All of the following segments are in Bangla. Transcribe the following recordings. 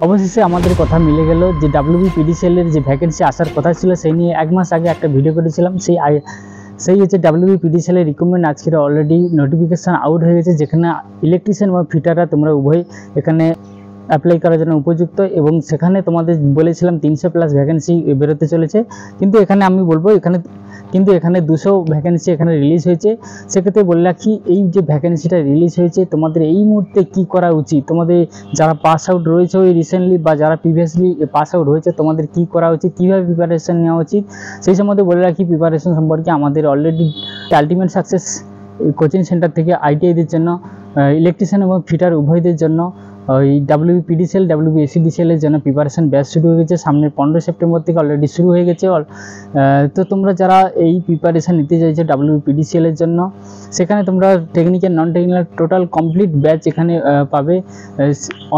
অবশেষে আমাদের কথা মিলে গেল যে WBPDCL এর যে ভ্যাকেন্সি আসার কথা ছিল সেই নিয়ে এক মাস আগে একটা ভিডিও করেছিলাম। সেই হচ্ছে WBPDCL এর রিক্রুটমেন্ট আজকে অলরেডি নোটিফিকেশান আউট হয়ে গেছে, যেখানে ইলেকট্রিশিয়ান এবং ফিটাররা তোমরা উভয় এখানে অ্যাপ্লাই করার জন্য উপযুক্ত, এবং সেখানে তোমাদের বলেছিলাম 300+ ভ্যাকেন্সি বেরোতে চলেছে। কিন্তু এখানে আমি বলবো এখানে 200 ভ্যাকেন্সি এখানে রিলিজ হয়েছে। সেক্ষেত্রে বলে রাখি, এই যে ভ্যাকেন্সিটা রিলিজ হয়েছে তোমাদের এই মুহূর্তে কি করা উচিত, তোমাদের যারা পাস আউট রয়েছে ওই রিসেন্টলি বা যারা প্রিভিয়াসলি পাস আউট হয়েছে তোমাদের কি করা উচিত, কীভাবে প্রিপারেশন নেওয়া উচিত সেই সম্বন্ধে বলে রাখি। প্রিপারেশন সম্পর্কে আমাদের already ultimate success coaching centre থেকে ITIদের জন্য ইলেকট্রিশিয়ান এবং ফিটার উভয়দের জন্য ওই WBPDCL WBSCDCL এর জন্য প্রিপারেশন ব্যাচ শুরু হয়ে গেছে। সামনের 15 সেপ্টেম্বর থেকে অলরেডি শুরু হয়ে গেছে। তো তোমরা যারা এই প্রিপারেশন নিতে চাইছো WBPDCL এর জন্য, সেখানে তোমরা technical non technical total complete batch এখানে পাবে।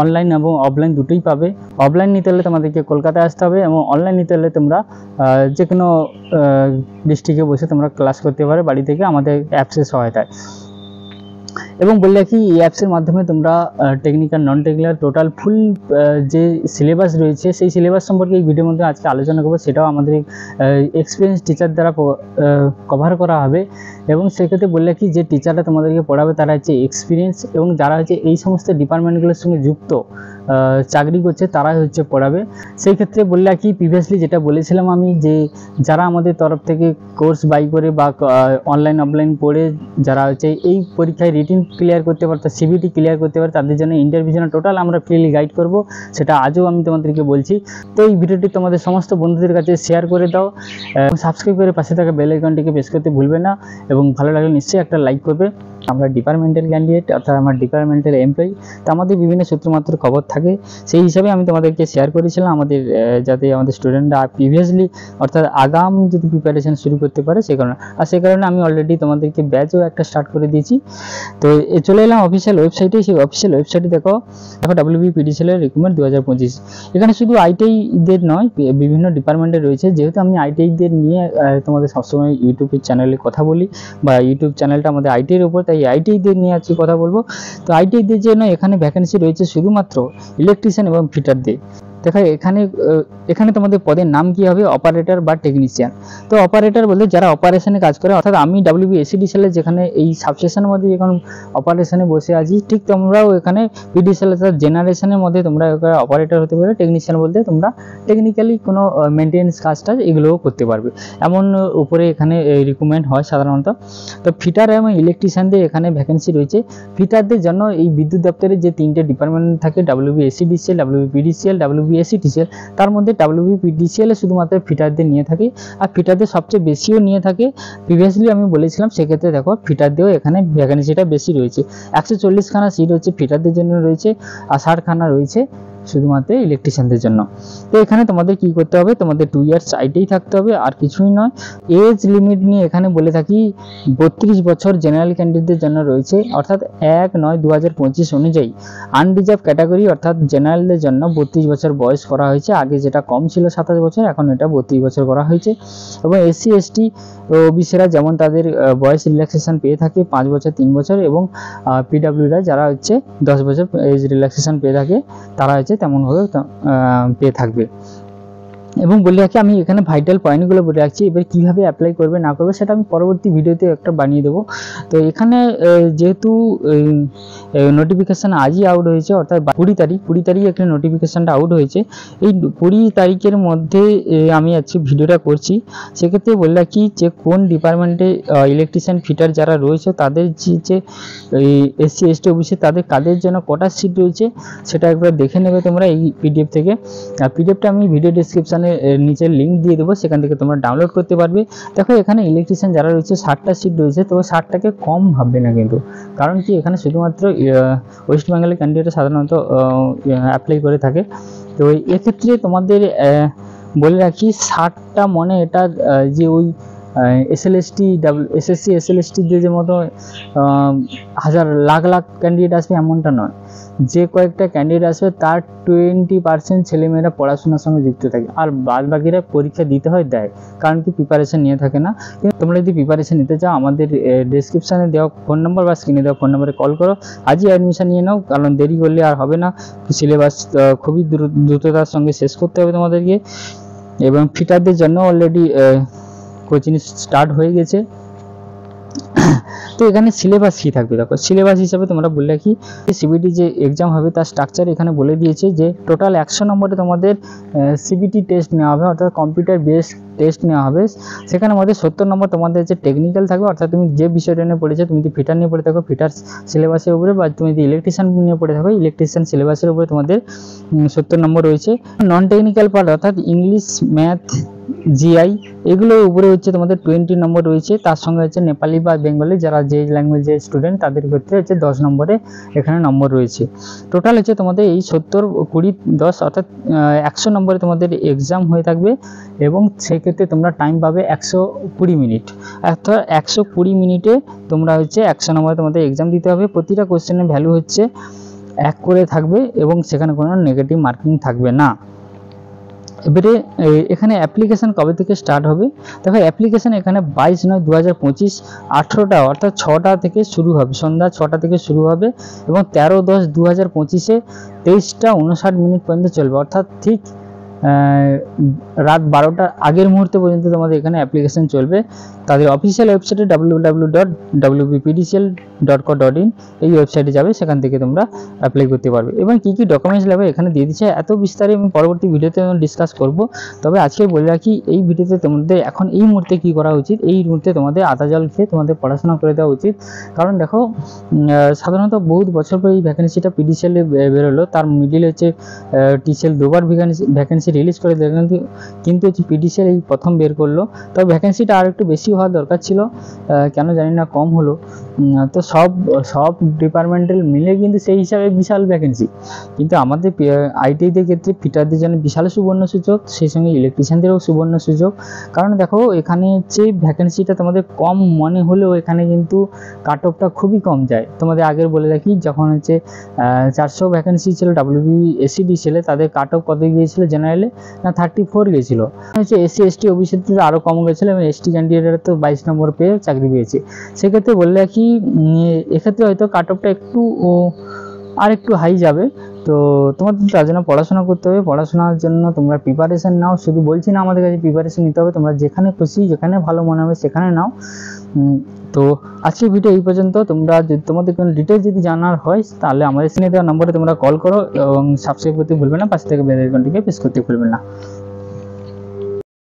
অনলাইন এবং অফলাইন দুটোই পাবে। অফলাইন নিতে হলে তোমাদেরকে কলকাতায় আসতে হবে, এবং অনলাইন নিতে হলে তোমরা যে কোনো ডিস্ট্রিক্টে বসে তোমরা ক্লাস করতে পারো বাড়ি থেকে আমাদের অ্যাপসের সহায়তায়। এবং বলে রাখি, এই অ্যাপসের মাধ্যমে তোমরা technical non technical total full যে সিলেবাস রয়েছে সেই সিলেবাস সম্পর্কে এই ভিডিওর মধ্যে আজকে আলোচনা করবো। সেটাও আমাদের এক্সপিরিয়েন্স টিচার দ্বারা কভার করা হবে। এবং সেক্ষেত্রে বলে রাখি, যে টিচাররা তোমাদেরকে পড়াবে তারা হচ্ছে এক্সপিরিয়েন্স, এবং যারা হচ্ছে এই সমস্ত ডিপার্টমেন্টগুলোর সঙ্গে যুক্ত চাকরি করছে তারাই হচ্ছে পড়াবে। সেই ক্ষেত্রে বলে রাখি, প্রিভিয়াসলি যেটা বলেছিলাম আমি, যে যারা আমাদের তরফ থেকে কোর্স বাই করে বা অনলাইন অফলাইন পড়ে যারা হচ্ছে এই পরীক্ষায় রিটিন ক্লিয়ার করতে পারে, CBT ক্লিয়ার করতে পারে, তাদের জন্য ইন্টারভিউ জন্য টোটাল আমরা ফ্রিলি গাইড করব। সেটা আজও আমি তোমাদেরকে বলছি। তো এই ভিডিওটি তোমাদের সমস্ত বন্ধুদের কাছে শেয়ার করে দাও, সাবস্ক্রাইব করে পাশে থাকা বেল আইকনটিকে প্রেস করতে ভুলবে না, এবং ভালো লাগলে নিশ্চয়ই একটা লাইক করবে। আমরা ডিপার্টমেন্টাল ক্যান্ডিডেট, অর্থাৎ আমার ডিপার্টমেন্টাল এমপ্লয়ি, তো আমাদের বিভিন্ন সূত্রমাত্র খবর থাকে। সেই হিসাবে আমি তোমাদেরকে শেয়ার করেছিলাম আমাদের যাতে আমাদের স্টুডেন্টরা প্রিভিয়াসলি অর্থাৎ আগাম যদি প্রিপারেশন শুরু করতে পারে সেই কারণে আমি অলরেডি তোমাদেরকে ব্যাচও একটা স্টার্ট করে দিয়েছি। তো চলে এলাম অফিসিয়াল ওয়েবসাইটে। সেই অফিসিয়াল ওয়েবসাইটে দেখো WBPDCL এর রিক্রুটমেন্ট 2025। এখানে শুধু ITIদের নয়, বিভিন্ন ডিপার্টমেন্টে রয়েছে। যেহেতু আমি ITIদের নিয়ে তোমাদের সবসময় ইউটিউবের চ্যানেলে কথা বলি, বা ইউটিউব চ্যানেলটা আমাদের ITIর উপর, তাই ITIদের নিয়ে আজকে কথা বলবো। তো ITIদের জন্য এখানে ভ্যাকেন্সি রয়েছে শুধুমাত্র ইলেকট্রিশিয়ান এবং ফিটারদের। দেখো এখানে তোমাদের পদের নাম কি হবে, অপারেটর বা টেকনিশিয়ান। তো অপারেটর বলতে যারা অপারেশনে কাজ করে, অর্থাৎ আমি WBSCDCL এর যেখানে এই সাবস্টেশনের মধ্যে যখন অপারেশনে বসে আছি, ঠিক তোমরাও এখানে PDCL অর্থাৎ জেনারেশনের মধ্যে তোমরা অপারেটর হতে পারবে। টেকনিশিয়ান বলতে তোমরা টেকনিক্যালি কোনো মেনটেন্স কাজটা এগুলোও করতে পারবে, এমন উপরে এখানে রিক্রুটমেন্ট হয় সাধারণত। তো ফিটার এবং ইলেকট্রিশিয়ানদের এখানে ভ্যাকেন্সি রয়েছে। ফিটারদের জন্য এই বিদ্যুৎ দপ্তরের যে 3টে ডিপার্টমেন্ট থাকে, WBSCDCL WBPDCL WBSCDCL, তার মধ্যে WBPDCL শুধুমাত্র ফিটারদের নিয়ে থাকে, আর ফিটারদের সবচেয়ে বেশিও নিয়ে থাকে। প্রিভিয়াসলি আমি বলেছিলাম, সেক্ষেত্রে দেখো ফিটারদেরও এখানে ভ্যাকেন্সিটা বেশি রয়েছে। 140খানা সিট হচ্ছে ফিটারদের জন্য রয়েছে, আর 60খানা রয়েছে শুধুমাত্র ইলেকট্রিশিয়ানদের জন্য। তো এখানে তোমাদের কি করতে হবে, তোমাদের 2 ইয়ার্স ITI থাকতে হবে, আর কিছুই নয়। এজ লিমিট নিয়ে এখানে বলে থাকি 32 বছর জেনারেল ক্যান্ডিডেটদের জন্য রয়েছে, অর্থাৎ 1/9/2025 অনুযায়ী আনরিজার্ভ ক্যাটাগরি অর্থাৎ জেনারেলদের জন্য 32 বছর বয়স করা হয়েছে। আগে যেটা কম ছিল 27 বছর, এখন এটা 32 বছর করা হয়েছে। এবং SC ST OBCরা যেমন তাদের বয়স রিল্যাক্সেশন পেয়ে থাকে 5 বছর 3 বছর, এবং PWরা যারা হচ্ছে 10 বছর এজ রিল্যাক্সেশন পেয়ে থাকে, তারা হচ্ছে তেমনভাবে পেয়ে থাকবে। এবং বলে রাখি, আমি এখানে ভাইটাল পয়েন্টগুলো বলে রাখছি। এবার কীভাবে অ্যাপ্লাই করবে না করবে সেটা আমি পরবর্তী ভিডিওতে একটা বানিয়ে দেবো। তো এখানে যেহেতু নোটিফিকেশান আজই আউট হয়েছে, অর্থাৎ 20 তারিখ একটা নোটিফিকেশানটা আউট হয়েছে। এই 20 তারিখের মধ্যে আমি আজকে ভিডিওটা করছি। সেক্ষেত্রে বলে রাখি, যে কোন ডিপার্টমেন্টে ইলেকট্রিশিয়ান ফিটার যারা রয়েছে তাদের যে SC ST OBC তাদের কাদের জন্য কটা সিট রয়েছে সেটা একবার দেখে নেবে তোমরা এই PDF থেকে। আর PDFটা আমি ভিডিও ডিসক্রিপশানে নিচে লিঙ্ক দিয়ে দেবো, সেখান থেকে তোমরা ডাউনলোড করতে পারবে। দেখো এখানে ইলেকট্রিশিয়ান যারা রয়েছে 60টা সিট রয়েছে। তো 60টাকে কম ভাববে না কিন্তু, কারণ কি এখানে শুধুমাত্র ওয়েস্ট বেঙ্গলের ক্যান্ডিডেট সাধারণত অ্যাপ্লাই করে থাকে। তো এক্ষেত্রে তোমাদের বলে রাখি, 60টা মনে এটা যে ওই SLST SSC SLST যে মতো হাজার লাখ লাখ ক্যান্ডিডেট আসবে এমনটা নয়, যে কয়েকটা ক্যান্ডিডেট আসবে তার 20% ছেলেমেয়েরা পড়াশোনার সঙ্গে যুক্ত থাকে, আর বাদ বাকিরা পরীক্ষা দিতে হয় দেয়, কারণ কি প্রিপারেশন নিয়ে থাকে না। কিন্তু তোমরা যদি প্রিপারেশন নিতে চাও আমাদের ডেসক্রিপশানে দেওয়া ফোন নাম্বার বা স্ক্রিনে দেওয়া ফোন নাম্বারে কল করো, আজই অ্যাডমিশন নিয়ে নাও, কারণ দেরি করলে আর হবে না। সিলেবাস খুবই দ্রুততার সঙ্গে শেষ করতে হবে তোমাদেরকে, এবং ফিটারদের জন্য অলরেডি কোচিং স্টার্ট হয়ে গেছে। তো এখানে সিলেবাস কী থাকবে দেখো, সিলেবাস হিসাবে তোমরা বললে কি সিবিটি যে এক্সাম হবে তার স্ট্রাকচার এখানে বলে দিয়েছে যে টোটাল 100 নম্বরে তোমাদের সিবিটি টেস্ট নেওয়া হবে, অর্থাৎ কম্পিউটার বেসড টেস্ট নেওয়া হবে। সেখানে মধ্যে 70 নম্বর তোমাদের যে টেকনিক্যাল থাকবে, অর্থাৎ তুমি যে বিষয়টা নিয়ে পড়েছো, তুমি যদি ফিটার নিয়ে পড়ে থাকো ফিটার সিলেবাসের উপরে, বা তুমি যদি ইলেকট্রিশিয়ান নিয়ে পড়ে থাকো ইলেকট্রিশিয়ান সিলেবাসের উপরে তোমাদের 70 নম্বর রয়েছে। নন টেকনিক্যাল পার্ট অর্থাৎ ইংলিশ, ম্যাথ, জিআই এগুলোর উপরে হচ্ছে তোমাদের 20 নম্বর রয়েছে। তার সঙ্গে হচ্ছে নেপালি বা বেঙ্গলি যারা যে ল্যাঙ্গুয়েজের স্টুডেন্ট তাদের ক্ষেত্রে হচ্ছে 10 নম্বরে এখানে নম্বর রয়েছে। টোটাল হচ্ছে তোমাদের এই 70, 20, 10 অর্থাৎ 100 নম্বরে তোমাদের এক্সাম হয়ে থাকবে, এবং সেক্ষেত্রে তোমরা টাইম পাবে 120 মিনিট। অর্থাৎ 120 মিনিটে তোমরা হচ্ছে 100 নম্বরে তোমাদের এক্সাম দিতে হবে। প্রতিটা কোশ্চেনের ভ্যালু হচ্ছে 1 করে থাকবে, এবং সেখানে কোনো নেগেটিভ মার্কিং থাকবে না। এবারে এখানে অ্যাপ্লিকেশান কবে থেকে স্টার্ট হবে দেখো, অ্যাপ্লিকেশান এখানে 22/9/2025 18টা অর্থাৎ 6টা থেকে শুরু হবে, সন্ধ্যা 6টা থেকে শুরু হবে, এবং 13/10/2025 23:59 পর্যন্ত চলবে, অর্থাৎ ঠিক রাত 12টার আগের মুহূর্তে পর্যন্ত তোমাদের এখানে অ্যাপ্লিকেশান চলবে। তাদের অফিসিয়াল ওয়েবসাইটে www.wbpdcl.co.in এই ওয়েবসাইটে যাবে, সেখান থেকে তোমরা অ্যাপ্লাই করতে পারবে। এবং কী কী ডকুমেন্টস লাগবে এখানে দিয়ে দিচ্ছে, এত বিস্তারে আমি পরবর্তী ভিডিওতে ডিসকাস করব। তবে আজকে বলে রাখি এই ভিডিওতে তোমাদের এখন এই মুহূর্তে কী করা উচিত, এই মুহূর্তে তোমাদের আদা জল খেয়ে তোমাদের পড়াশোনা করে দেওয়া উচিত। কারণ দেখো সাধারণত বহুত বছর পরে এই ভ্যাকেন্সিটা পিডিসিএলে বেরোলো, তার মিডিল হচ্ছে টিসিএল দুবার ভ্যাকেন্সি রিলিজ করে দেয়, কিন্তু হচ্ছে পিডিসিএল এই প্রথম বের করলো। তবে ভ্যাকেন্সিটা আর একটু বেশি হওয়া দরকার ছিল, কেন জানি না কম হলো। তো সব ডিপার্টমেন্টাল মিলে কিন্তু সেই হিসাবে বিশাল ভ্যাকেন্সি, কিন্তু আমাদের আইটিআইদের ক্ষেত্রে ফিটারদের জন্য বিশাল সুবর্ণ সুযোগ, সেই সঙ্গে ইলেকট্রিশিয়ানদেরও সুবর্ণ সুযোগ। কারণ দেখো এখানে হচ্ছে ভ্যাকেন্সিটা তোমাদের কম মনে হলেও এখানে কিন্তু কাট অফটা খুবই কম যায়। তোমাদের আগের বলে রাখি, যখন হচ্ছে 400 ভ্যাকেন্সি ছিল WBSCDCL-এ, তাদের কাট অফ কত গিয়েছিল জেনারেলে না 34 গিয়েছিল, হচ্ছে SC ST OBC-তে আরও কম গেছিলো, এবং ST ক্যান্ডিডেটরা তো 22 নম্বর পেয়ে চাকরি পেয়েছে। সেক্ষেত্রে বললে রাখি এক্ষেত্রে হয়তো কাট অফটা আর একটু হাই যাবে। তো তোমাদের তার জন্য পড়াশোনা করতে হবে, পড়াশোনার জন্য তোমরা প্রিপারেশান নাও। শুধু বলছি না আমাদের কাছে প্রিপারেশান নিতে হবে, তোমরা যেখানে খুশি যেখানে ভালো মনে হবে সেখানে নাও। তো আজকের ভিডিও এই পর্যন্ত। তোমরা যদি তোমাদের কোনো ডিটেলস যদি জানার হয় তাহলে আমাদের স্ক্রিনে দেওয়া নম্বরে তোমরা কল করো, এবং সাবস্ক্রাইব করতে ভুলবে না, পাশে থেকে বেল আইকনটিকে প্রেস করতে ভুলবে না।